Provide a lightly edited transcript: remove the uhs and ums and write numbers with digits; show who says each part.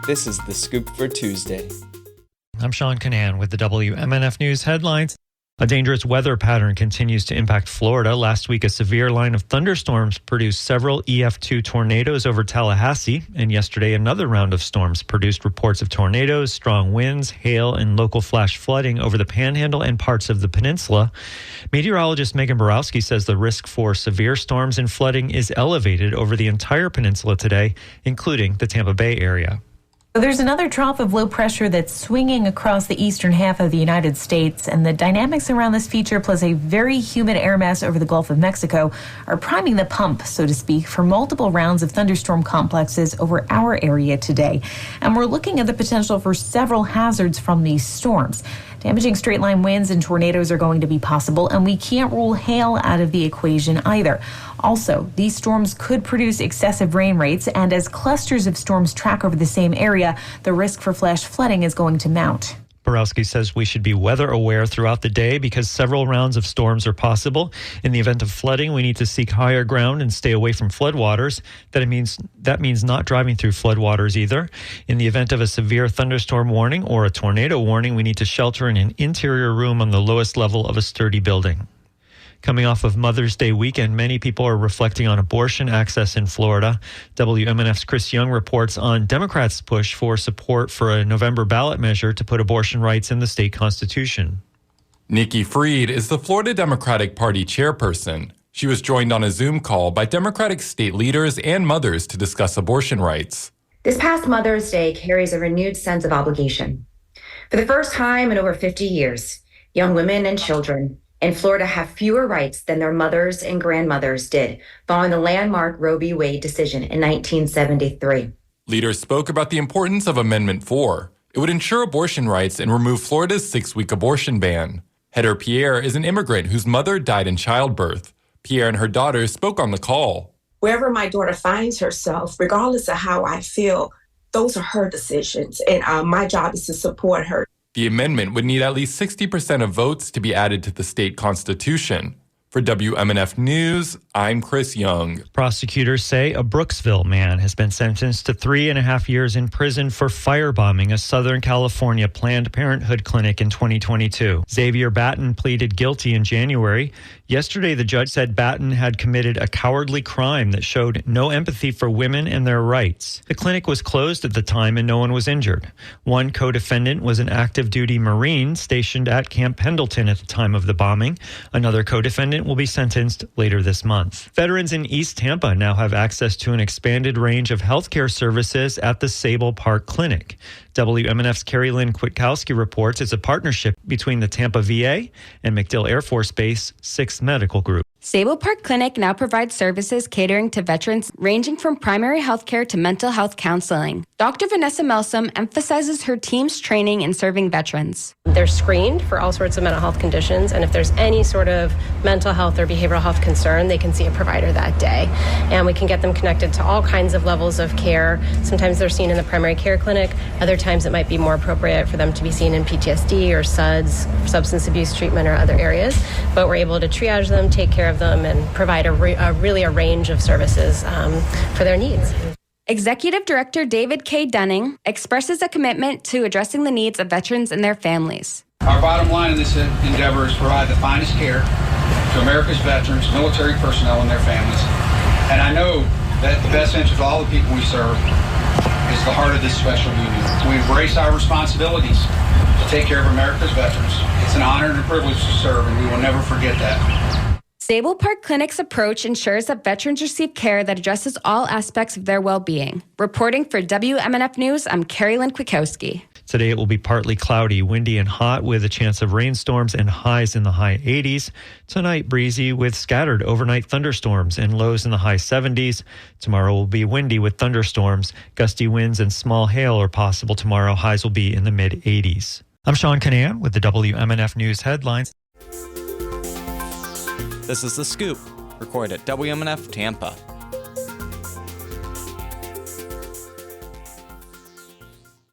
Speaker 1: This is The Scoop for Tuesday.
Speaker 2: I'm Sean Canan with the WMNF News headlines. A dangerous weather pattern continues to impact Florida. Last week, a severe line of thunderstorms produced several EF2 tornadoes over Tallahassee. And yesterday, another round of storms produced reports of tornadoes, strong winds, hail, and local flash flooding over the Panhandle and parts of the peninsula. Meteorologist Megan Borowski says the risk for severe storms and flooding is elevated over the entire peninsula today, including the Tampa Bay area.
Speaker 3: There's another trough of low pressure that's swinging across the eastern half of the United States, and the dynamics around this feature, plus a very humid air mass over the Gulf of Mexico, are priming the pump, so to speak, for multiple rounds of thunderstorm complexes over our area today. And we're looking at the potential for several hazards from these storms. Damaging straight-line winds and tornadoes are going to be possible, and we can't rule hail out of the equation either. Also, these storms could produce excessive rain rates, and as clusters of storms track over the same area, the risk for flash flooding is going to mount.
Speaker 2: Borowski says we should be weather aware throughout the day because several rounds of storms are possible. In the event of flooding, we need to seek higher ground and stay away from floodwaters. That means not driving through floodwaters either. In the event of a severe thunderstorm warning or a tornado warning, we need to shelter in an interior room on the lowest level of a sturdy building. Coming off of Mother's Day weekend, many people are reflecting on abortion access in Florida. WMNF's Chris Young reports on Democrats' push for support for a November ballot measure to put abortion rights in the state constitution.
Speaker 4: Nikki Fried is the Florida Democratic Party chairperson. She was joined on a Zoom call by Democratic state leaders and mothers to discuss abortion rights.
Speaker 5: This past Mother's Day carries a renewed sense of obligation. For the first time in over 50 years, young women and children in Florida have fewer rights than their mothers and grandmothers did following the landmark Roe v. Wade decision in 1973.
Speaker 4: Leaders spoke about the importance of Amendment 4. It would ensure abortion rights and remove Florida's 6-week abortion ban. Heather Pierre is an immigrant whose mother died in childbirth. Pierre and her daughter spoke on the call.
Speaker 6: Wherever my daughter finds herself, regardless of how I feel, those are her decisions, and my job is to support her.
Speaker 4: The amendment would need at least 60% of votes to be added to the state constitution. For WMNF News, I'm Chris Young.
Speaker 2: Prosecutors say a Brooksville man has been sentenced to 3.5 years in prison for firebombing a Southern California Planned Parenthood clinic in 2022. Xavier Batten pleaded guilty in January. Yesterday, the judge said Batten had committed a cowardly crime that showed no empathy for women and their rights. The clinic was closed at the time and no one was injured. One co-defendant was an active duty Marine stationed at Camp Pendleton at the time of the bombing. Another co-defendant will be sentenced later this month. Veterans in East Tampa now have access to an expanded range of healthcare services at the Sable Park Clinic. WMNF's Carrie Lynn Kwiatkowski reports it's a partnership between the Tampa VA and MacDill Air Force Base 6th Medical Group.
Speaker 7: Sable Park Clinic now provides services catering to veterans ranging from primary health care to mental health counseling. Dr. Vanessa Melsom emphasizes her team's training in serving veterans.
Speaker 8: They're screened for all sorts of mental health conditions, and if there's any sort of mental health or behavioral health concern, they can see a provider that day. And we can get them connected to all kinds of levels of care. Sometimes they're seen in the primary care clinic. Other times it might be more appropriate for them to be seen in PTSD or SUDS, substance abuse treatment, or other areas. But we're able to triage them, take care of them, and provide a range of services for their needs.
Speaker 7: Executive Director David K. Dunning expresses a commitment to addressing the needs of veterans and their families.
Speaker 9: Our bottom line in this endeavor is to provide the finest care to America's veterans, military personnel, and their families. And I know that the best interest of all the people we serve is the heart of this special union. We embrace our responsibilities to take care of America's veterans. It's an honor and a privilege to serve, and we will never forget that.
Speaker 7: Sable Park Clinic's approach ensures that veterans receive care that addresses all aspects of their well-being. Reporting for WMNF News, I'm Carrie Lynn Kwiatkowski.
Speaker 2: Today it will be partly cloudy, windy, and hot with a chance of rainstorms and highs in the high 80s. Tonight, breezy with scattered overnight thunderstorms and lows in the high 70s. Tomorrow will be windy with thunderstorms. Gusty winds and small hail are possible tomorrow. Highs will be in the mid-80s. I'm Sean Canan with the WMNF News headlines.
Speaker 1: This is The Scoop, recorded at WMNF Tampa.